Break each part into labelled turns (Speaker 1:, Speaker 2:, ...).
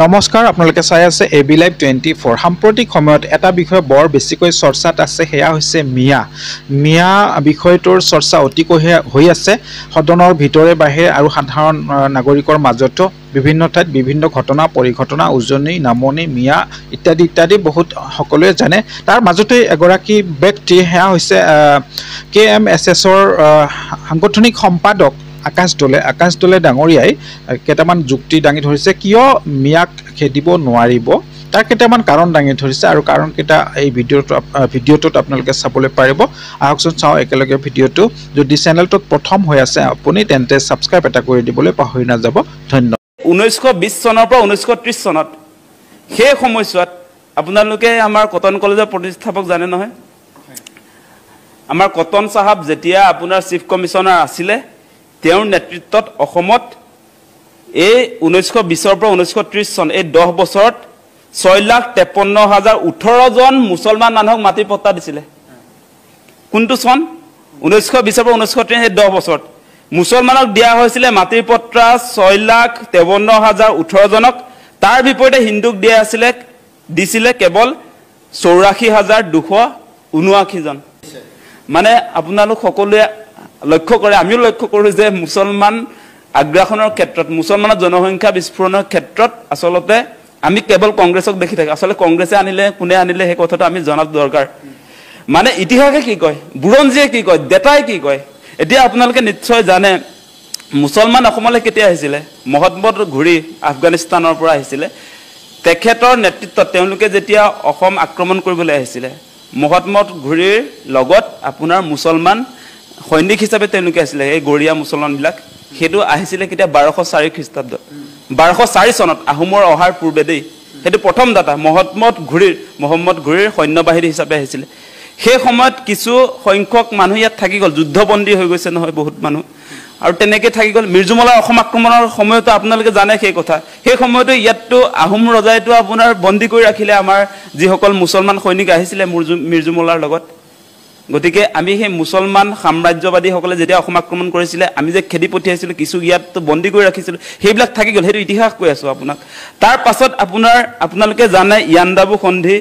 Speaker 1: নমস্কাৰ আপোনালোকে চাই আছে এবি লাইভ 24 সাম্প্ৰতিক সময়ত এটা বিষয় বৰ বেছিকৈ চৰ্চাত আছে হেয়া হৈছে মিয়া বিষয়টোৰ চৰ্চা অতিকৈ হৈ আছে সদনৰ ভিতৰে বাহিৰে আৰু সাধাৰণ নাগৰিকৰ মাজতো বিভিন্ন ঠাইত বিভিন্ন ঘটনা পৰিঘটনা উজনি নামনি মিয়া ইত্যাদি বহুত সকলোৱে জানে তাৰ মাজতে এগৰাকী ব্যক্তি হেয়া হৈছে KMSSৰ সাংগঠনিক সম্পাদক আকাশ দলে ডাঙৰীয়াই কেইটামান যুক্তি দাঙি ধৰিছে কিয় মিয়াক খেদিব নোৱাৰিব তাৰ কেইটামান কাৰণ দাঙি ধৰিছে আৰু কাৰণ কেইটা এই ভিডিঅ'টোত আপোনালোকে চাবলৈ পাৰিব আহকচোন চাওঁ একেলগে ভিডিঅ'টো যদি চেনেলটোত প্ৰথম হৈ আছে আপুনি তেন্তে সাবস্ক্ৰাইব এটা কৰি দিবলৈ পাহৰি নাযাব ধন্যবাদ
Speaker 2: 1920 চনৰ পৰা 1930 চনত সেই সময়ছোৱাত আপোনালোকে আমাৰ কটন কলেজৰ প্ৰতিষ্ঠাপক জানে নহয় আমাৰ কটন সাহাব যেতিয়া আপোনাৰ চিফ কমিশনাৰ আছিলে তেওঁৰ নেতৃত্বত অসমত এই 1920 পৰা 1930 চন এই 10 বছৰত 6,53,018 জন মুছলমান মানুহক মাটি পট্টা দিছিলে কোনটো চন 1920 পৰা 1930 এই 10 বছৰত মুছলমানক দিয়া হৈছিলে মাটিৰ পট্টা 6,53,018 জনক তাৰ বিপৰীতে হিন্দুক দিয়া দিছিলে কেৱল 84,279 জন মানে আপোনালোক সকলোৱে লক্ষ্য কৰে আমিও লক্ষ্য কৰো যে মুছলমান আগ্ৰাসনৰ ক্ষেত্ৰত মুছলমানৰ জনসংখ্যা বিস্ফোৰণৰ ক্ষেত্ৰত আসলতে আমি কেৱল কংগ্ৰেছক দেখি থাকি আসলে কংগ্ৰেছে আনিলে কোনে আনিলে সেই কথাটো আমি জনাব দৰকাৰ মানে ইতিহাসে কি কয় বুৰঞ্জীয়ে কি কয় ডেটাই কি কয় এতিয়া আপোনালোকে নিশ্চয় জানে মুছলমান অসমলৈ কেতিয়া আহিছিলে মহম্মদ ঘুৰি আফগানিস্তানৰ পৰা আহিছিলে তেখেতৰ নেতৃত্বত তেওঁলোকে যেতিয়া অসম আক্ৰমণ কৰিবলৈ আহিছিলে মহম্মদ ঘুৰিৰ লগত আপোনাৰ মুছলমান সৈনিক হিচাপে তেওঁলোকে আছিলে এই গৰিয়া মুছলমানবিলাক হেতু আহিছিলে কেতিয়া 1204 খ্ৰীষ্টাব্দ 1204 চনত আহোমৰ অহাৰ পূৰ্বে দেই হেতু প্ৰথম দাতা মহম্মদ ঘুৰিৰ সৈন্যবাহিনী হিচাপে আহিছিলে সেই সময়ত কিছু সংখ্যক মানুহ ইয়াত থাকি গল যুদ্ধবন্দী হৈ গৈছে নহয় বহুত মানুহ আৰু তেনেকৈ থাকি গল মিৰ্জুমলাৰ অসম আক্ৰমণৰ সময়তো আপোনালোকে জানে সেই কথা সেই সময়তো ইয়াতটো আহোম ৰজাইটো আপোনাৰ বন্দী কৰি ৰাখিলে আমাৰ যিসকল মুছলমান সৈনিক আহিছিলে মিৰ্জুমলাৰ লগত গতিকে আমি সেই মুছলমান সাম্ৰাজ্যবাদী সকলে যেতিয়া অসম আক্ৰমণ কৰিছিলে আমি যে খেদি পঠিয়াইছিলো কিছু ইয়াত বন্দী কৰি ৰাখিছিল সেইবিলাক থাকি গল হেতু ইতিহাস কৈ আছো আপোনাক তাৰ পাছত আপোনালোকে জানে ইয়ান্দাবু সন্ধি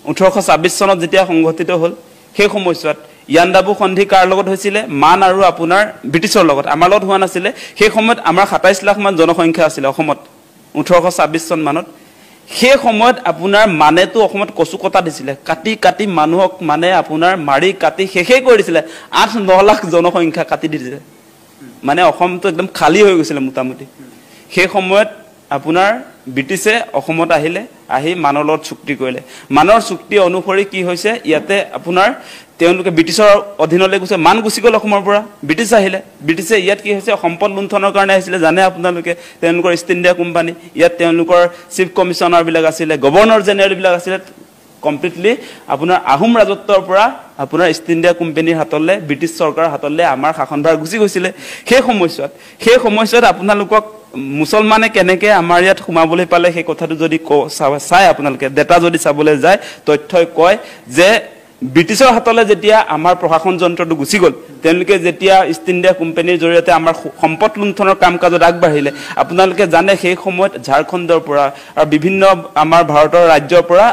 Speaker 2: 1826 চনত যেতিয়া সংঘটিত হল সেই সময়ছোৱাত ইয়ান্দাবু সন্ধি কাৰ লগত হৈছিল মান আৰু আপোনাৰ ব্ৰিটিছৰ লগত আমাৰ লগত হোৱা নাছিল সেই সময়ত আমাৰ 27 লাখ মান জনসংখ্যা আছিল অসমত 1826 চন মানত সেই সময়ত আপোনাৰ মানেটো অসমত কচুকটা দিছিলে কাটি মানুহক মানে আপোনাৰ মাৰি কাটি শেষে কৰি দিছিলে 8-9 লাখ জনসংখ্যা কাটি দিছিলে মানে অসমটো একদম খালি হৈ গৈছিল মোটামুটি সেই সময়ত আপোনাৰ ব্ৰিটিছে অসমত আহি মানৰ লগত চুক্তি কৰিলে মানৰ চুক্তি অনুসৰি কি হৈছে ইয়াতে আপোনাৰ তেওঁলোকে ব্ৰিটিছৰ অধীনলৈ গৈছে মান গুছি গল অসমৰ পৰা ব্ৰিটিছ আহিলে ব্ৰিটিছে ইয়াত কি হৈছে সম্পদ লুণ্ঠনৰ কাৰণে আহিছিলে জানে আপোনালোকে তেওঁলোকৰ ইষ্ট ইণ্ডিয়া কোম্পানী ইয়াত তেওঁলোকৰ চিফ কমিশনাৰ বিলাক আছিল গভৰ্ণৰ জেনেৰেল বিলাক আছিল কমপ্লিটলি আপোনাৰ আহোম ৰাজত্বৰ পৰা আপোনাৰ ইষ্ট ইণ্ডিয়া কোম্পানীৰ হাতলৈ ব্ৰিটিছ চৰকাৰৰ হাতলৈ আমাৰ শাসনভাৰ গুছি গৈছিলে সেই সময়ছোৱাত আপোনালোকক মুছলমানে কেনেকৈ আমাৰ ইয়াত সোমাবলৈ পালে সেই কথাটো যদি চাই আপোনালোকে ডেটা যদি চাবলৈ যায় তথ্যই কয় যে ব্ৰিটিছৰ হাতলৈ যেতিয়া আমাৰ প্ৰশাসন যন্ত্ৰটো গুছি গল তেওঁলোকে যেতিয়া ইষ্ট ইণ্ডিয়া কোম্পানীৰ জৰিয়তে আমাৰ সম্পদ লুণ্ঠনৰ কাম কাজত আগবাঢ়িলে আপোনালোকে জানে সেই সময়ত ঝাৰখণ্ডৰ পৰা আৰু বিভিন্ন আমাৰ ভাৰতৰ ৰাজ্যৰ পৰা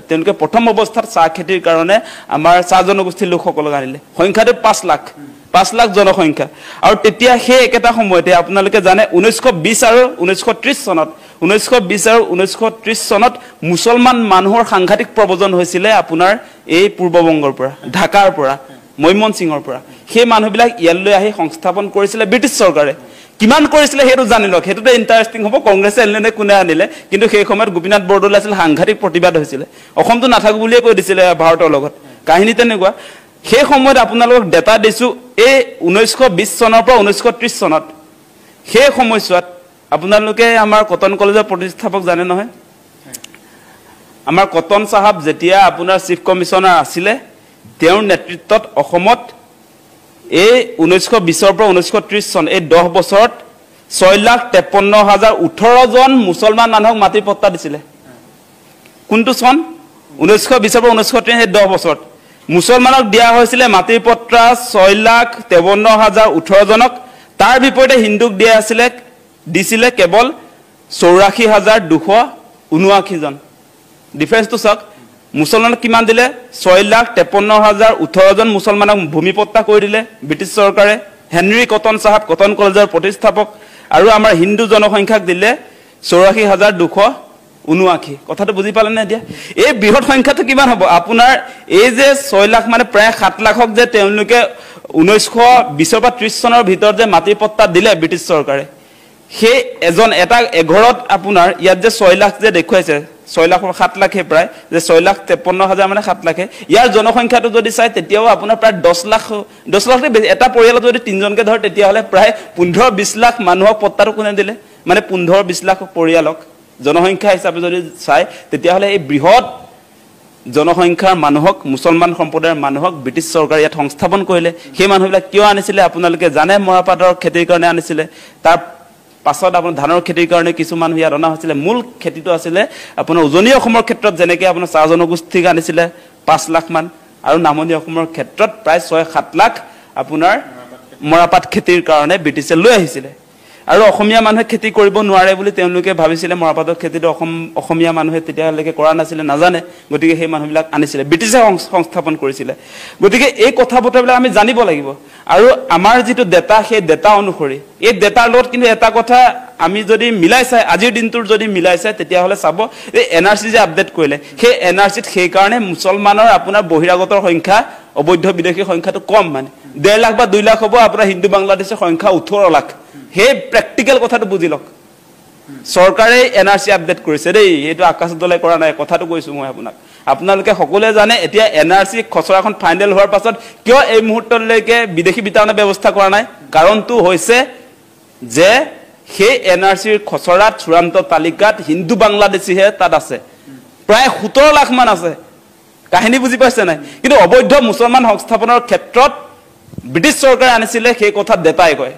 Speaker 2: তেওঁলোকে প্ৰথম অৱস্থাত চাহ খেতিৰ কাৰণে আমাৰ চাহ জনগোষ্ঠীৰ লোকসকলক আনিলে সংখ্যাটো 5 লাখ জনসংখ্যা আৰু তেতিয়া সেই একেটা সময়তে আপোনালোকে জানে 1920 আৰু 1930 চনত মুছলমান মানুহৰ সাংঘাতিক প্ৰব্ৰজন হৈছিল আপোনাৰ এই পূৰ্ববংগৰ পৰা ঢাকাৰ পৰা ময়মনসিংহৰ পৰা সেই মানুহবিলাক ইয়ালৈ আহি সংস্থাপন কৰিছিল ব্ৰিটিছ চৰকাৰে কিমান কৰিছিল হেতু জানিলক হেতুতে ইন্টাৰেষ্টিং হ'ব কংগ্ৰেছে আনিলে কোনে আনিলে কিন্তু সেই সময়ত গোপীনাথ বৰদলৈ আছিল সাংঘাতিক প্ৰতিবাদ হৈছিল অসমটো নাথাকো বুলিয়ে কৈ দিছিল ভাৰতৰ লগত কাহিনী তেনেকুৱা সেই সময়ত আপোনালোকক ডেটা দিছো এই 1920 চনৰ পৰা 1930 চনত সেই সময়ছোৱাত আপোনালোকে আমাৰ কটন কলেজৰ প্ৰতিষ্ঠাপক জানে নহয় আমাৰ কটন সাহাব যেতিয়া আপোনাৰ চিফ কমিশনাৰ আছিলে তেওঁৰ নেতৃত্বত অসমত এই 1920 পৰা 1930 চন এই 10 বছৰত 6,53,018 জন মুছলমান মানুহক মাটি পট্টা দিছিলে কোনটো চন 1920 পৰা 1930 এই 10 বছৰত মুছলমানক দিয়া হৈছিল মাটিৰ পট্টা 6,53,018 জনক তাৰ বিপৰীতে হিন্দুক দিয়া দিছিলে কেৱল 84,279 জন ডিফাৰেন্সটো চাওক মুছলমানক কিমান দিলে 6,53,018 জন মুছলমানক ভূমিপট্টা কৰি দিলে ব্ৰিটিছ চৰকাৰে হেনৰি কটন সাহেব কটন কলেজৰ প্ৰতিষ্ঠাপক আৰু আমাৰ হিন্দু জনসংখ্যাক দিলে 84,279 কথাটো বুজি পালে নে দিয়া এই বৃহৎ সংখ্যাটো কিমান হ'ব আপোনাৰ এই যে 6 লাখ মানে প্ৰায় 7 লাখক যে তেওঁলোকে 1920 বা 30 চনৰ ভিতৰত যে মাটি পট্টা দিলে ব্ৰিটিছ চৰকাৰে সেই এজন এটা এঘৰত আপোনাৰ ইয়াত যে 6 লাখ যে দেখুৱাইছে 6 লাখ 7 লাখে প্ৰায় যে 6,53,000 মানে 7 লাখে ইয়াৰ জনসংখ্যাটো যদি চাই তেতিয়াও আপোনাৰ প্ৰায় 10 লাখ এটা পৰিয়ালত যদি তিনজনকে ধৰ তেতিয়া হলে প্ৰায় 15-20 লাখ মানুহক পট্টাটো কোনে দিলে মানে 15-20 লাখ পৰিয়ালক জনসংখ্যা হিচাপে যদি চাই তেতিয়া হলে এই বৃহৎ জনসংখ্যাৰ মানুহক মুছলমান সম্প্ৰদায়ৰ মানুহক ব্ৰিটিছ চৰকাৰে ইয়াত সংস্থাপন কৰিলে সেই মানুহবিলাক কিয় আনিছিলে আপোনালোকে জানে মৰাপাটৰ খেতিৰ কাৰণে আনিছিলে তাৰ পাছত আপোনাৰ ধানৰ খেতিৰ কাৰণে কিছু মানুহ ইয়াত অনা হৈছিলে মূল খেতিটো আছিলে আপোনাৰ উজনি অসমৰ ক্ষেত্ৰত যেনেকৈ আপোনাৰ চাহ জনগোষ্ঠীক আনিছিলে 5 লাখ মান আৰু নামনি অসমৰ ক্ষেত্ৰত প্ৰায় 6-7 লাখ আপোনাৰ মৰাপাট খেতিৰ কাৰণে ব্ৰিটিছে লৈ আহিছিলে আৰু অসমীয়া মানুহে খেতি কৰিব নোৱাৰে বুলি তেওঁলোকে ভাবিছিলে মৰাপাটৰ খেতিটো অসমীয়া মানুহে তেতিয়ালৈকে কৰা নাছিলে নাজানে গতিকে সেই মানুহবিলাক আনিছিলে ব্ৰিটিছে সংস্থাপন কৰিছিলে গতিকে এই কথা বতৰাবিলাক আমি জানিব লাগিব আৰু আমাৰ যেটো ডেটা সেই ডেটা অনুসৰি এই ডেটাৰ লগত কিন্তু এটা কথা আমি যদি মিলাই চাই আজিৰ দিনটোৰ যদি মিলাই চাই তেতিয়া হলে চাব এই এনআৰসি যে আপডেট কৰিলে সেই এনআৰসিত সেই কাৰণে মুছলমানৰ আপোনাৰ বহিৰাগতৰ সংখ্যা অবৈধ বিদেশী সংখ্যাটো কম মানে 1.5 লাখ বা 2 লাখ হ'ব আপোনাৰ হিন্দু বাংলাদেশৰ সংখ্যা 18 লাখ হে প্ৰ্যাকটিক্যাল কথাটো বুজিলক সৰকাৰে এনআৰসি আপডেট কৰিছে দেই এটো আকাশ দলে কৰা নাই কথাটো কৈছো মই আপোনালোকে সকলোৱে জানে এতিয়া এনআৰসি খচৰাখন ফাইনেল হোৱাৰ পাছত কিয় এই মুহূৰ্তলৈকে বিদেশী বিতৰণৰ ব্যৱস্থা কৰা নাই কাৰণটো হৈছে যে সেই এনআৰসিৰ খচৰাত চূড়ান্ত তালিকাত হিন্দু বাংলাদেশীহে তাত আছে প্ৰায় 17 লাখ মান আছে কাহিনী বুজি পাইছে নাই কিন্তু অবৈধ মুছলমান সংস্থাপনৰ ক্ষেত্ৰত ব্ৰিটিছ চৰকাৰে আনিছিলে সেই কথা ডেটাই কয়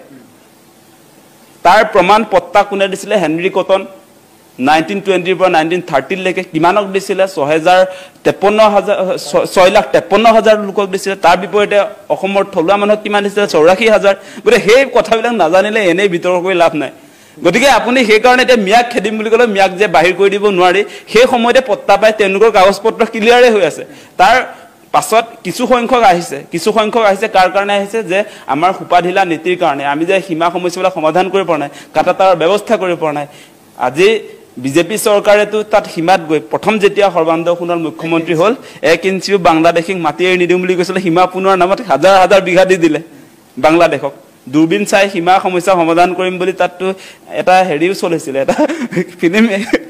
Speaker 2: তাৰ প্ৰমাণ পত্তা কোনে দিছিলে হেনৰি কটন 1920 পৰা 1930 লৈকে কিমানক দিছিলে 6,53,000 লোকক দিছিলে তাৰ বিপৰীতে অসমৰ থলুৱা মানুহক কিমান দিছিলে 84,000 গৰে সেই কথাবিলাক নাজানিলে এনে বিতৰ্ক কৰি লাভ নাই গতিকে আপুনি সেই কাৰণে এতিয়া মিয়াক খেদিম বুলি ক'লে মিয়াক যে বাহিৰ কৰি দিব নোৱাৰি সেই সময়তে পত্তা পায় তেওঁলোকৰ কাগজ পত্ৰ ক্লিয়াৰে হৈ আছে তাৰ পাছত কিছু সংখ্যক আহিছে কাৰ কাৰণে আহিছে যে আমাৰ সুপাধিলা নীতিৰ কাৰণে আমি যে সীমা সমস্যাবিলাক সমাধান কৰিব পৰা নাই কাটাতাৰৰ ব্যৱস্থা কৰিব পৰা নাই আজি বিজেপি চৰকাৰেতো তাত সীমাত গৈ প্ৰথম যেতিয়া সৰ্বানন্দ সোণোৱাল মুখ্যমন্ত্ৰী হল 1 ইঞ্চিও বাংলাদেশিক মাটি এৰি নিদিম বুলি কৈছিল সীমা পুনৰ নামত হাজাৰ বিঘা দি দিলে বাংলাদেশক দূৰবীন চাই সীমা সমস্যা সমাধান কৰিম বুলি তাতটো এটা হেৰিও চলিছিল এটা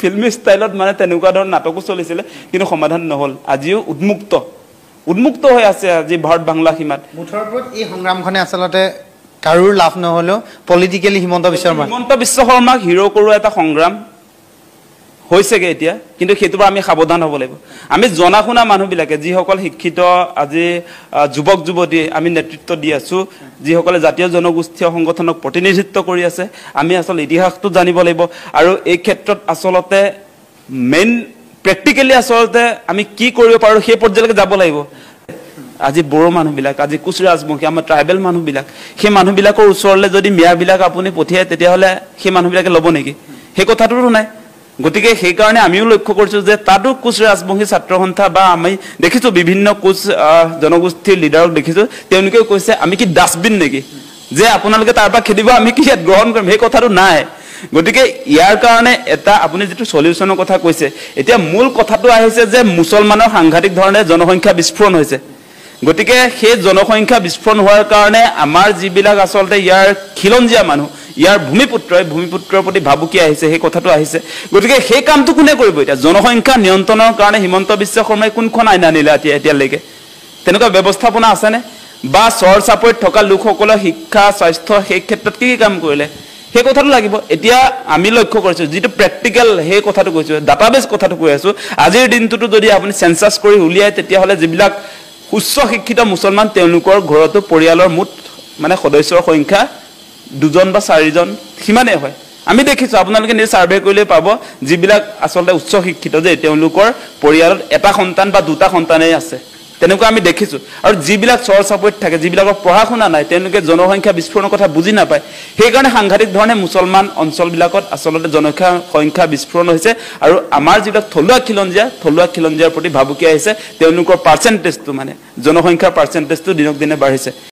Speaker 2: ফিল্মি ষ্টাইলত মানে তেনেকুৱা ধৰণৰ নাটকো চলিছিল কিন্তু সমাধান নহল আজিও উন্মুক্ত হৈ আছে আজি ভাৰত বাংলা সীমাত
Speaker 3: মুঠৰ ওপৰত এই সংগ্ৰামখনে আচলতে কাৰুৰ লাভ নহলেও পলিটিক্যালি হিমন্ত বিশ্ব শৰ্মাক
Speaker 2: হিৰো কৰোৱা এটা সংগ্ৰাম হৈছেগে এতিয়া কিন্তু হেতুবা আমি সাৱধান হ'ব লাগিব আমি জনা শুনা মানুহবিলাকে যিসকল শিক্ষিত আজি যুৱক যুৱতী আমি নেতৃত্ব দি আছো যিসকলে জাতীয় জনগোষ্ঠীয় সংগঠনক প্ৰতিনিধিত্ব কৰি আছে আমি আসল ইতিহাসটো জানিব লাগিব আৰু এই ক্ষেত্ৰত আসলতে মেইন প্ৰ্যাকটিক্যালি আসলতে আমি কি কৰিব পাৰো সেই পৰ্যায়লৈকে যাব লাগিব আজি বড়ো মানুহবিলাক আজি কুচ ৰাজবংশী আমাৰ ট্ৰাইবেল মানুহবিলাক সেই মানুহবিলাকৰ ওচৰলৈ যদি মিয়াবিলাক আপুনি পঠিয়ায় তেতিয়া হলে সেই মানুহবিলাকে ল'ব নেকি সেই কথাটো নাই গতিকে সেই কাৰণে আমিও লক্ষ্য কৰিছো যে তাতো কুচ ৰাজবংশী ছাত্ৰ সন্থা বা আমি দেখিছো বিভিন্ন কুচ জনগোষ্ঠীৰ লিডাৰক দেখিছো তেওঁলোকে কৈছে আমি কি ডাস্টবিন নেকি যে আপোনালোকে তাৰ পৰা খেদিব আমি কি গ্ৰহণ কৰিম সেই কথাটো নাই গতিকে ইয়াৰ কাৰণে এটা আপুনি যেটো সলিউশনৰ কথা কৈছে এতিয়া মূল কথাটো আহিছে যে মুছলমানৰ সাংঘাতিক ধৰণে জনসংখ্যা বিস্ফোৰণ হৈছে গতিকে সেই জনসংখ্যা বিস্ফোৰণ হোৱাৰ কাৰণে আমাৰ যিবিলাক আসলতে ইয়াৰ খিলঞ্জিয়া মানুহ ইয়াৰ ভূমিপুত্ৰৰ প্ৰতি ভাবুকি আহিছে সেই কথাটো আহিছে গতিকে সেই কামটো কোনে কৰিব এতিয়া জনসংখ্যা নিয়ন্ত্ৰণৰ কাৰণে হিমন্ত বিশ্ব শৰ্মাই কোনখন আইন আনিলে এতিয়ালৈকে তেনেকুৱা ব্যৱস্থাপনা আছেনে বা চৰ চাপৰিত থকা লোকসকলৰ শিক্ষা স্বাস্থ্য সেই ক্ষেত্ৰত কি কাম কৰিলে সেই কথাটো লাগিব এতিয়া আমি লক্ষ্য কৰিছো যেটো প্ৰ্যাকটিক্যাল সেই কথাটো কৈছো ডাটাবেস কথাটো কৈ আছো আজিৰ দিনটোটো যদি আপুনি সেন্সাস কৰি উলিয়াই তেতিয়া হলে যিবিলাক উচ্চ শিক্ষিত মুছলমান তেওঁলোকৰ ঘৰতো পৰিয়ালৰ মুঠ মানে সদস্যৰ সংখ্যা 2 জন বা 4 জন সিমানে হয় আমি দেখিছো আপোনালোকে নি সাৰ্ভে কৰিলে পাব যিবিলাক আসলতে উচ্চ শিক্ষিত যে তেওঁলোকৰ পৰিয়ালত এটা সন্তান বা দুটা সন্তানেই আছে তেনেকুৱা আমি দেখিছোঁ আৰু যিবিলাক চৰ চাপৰিত থাকে যিবিলাকৰ পঢ়া শুনা নাই তেওঁলোকে জনসংখ্যা বিস্ফোৰণৰ কথা বুজি নাপায় সেইকাৰণে সাংঘাতিক ধৰণে মুছলমান অঞ্চলবিলাকত আচলতে জনসংখ্যা বিস্ফোৰণ হৈছে আৰু আমাৰ যিবিলাক থলুৱা খিলঞ্জীয়াৰ প্ৰতি ভাবুকি আহিছে তেওঁলোকৰ পাৰ্চেণ্টেজটো মানে জনসংখ্যাৰ পাৰ্চেণ্টেজটো দিনক দিনে বাঢ়িছে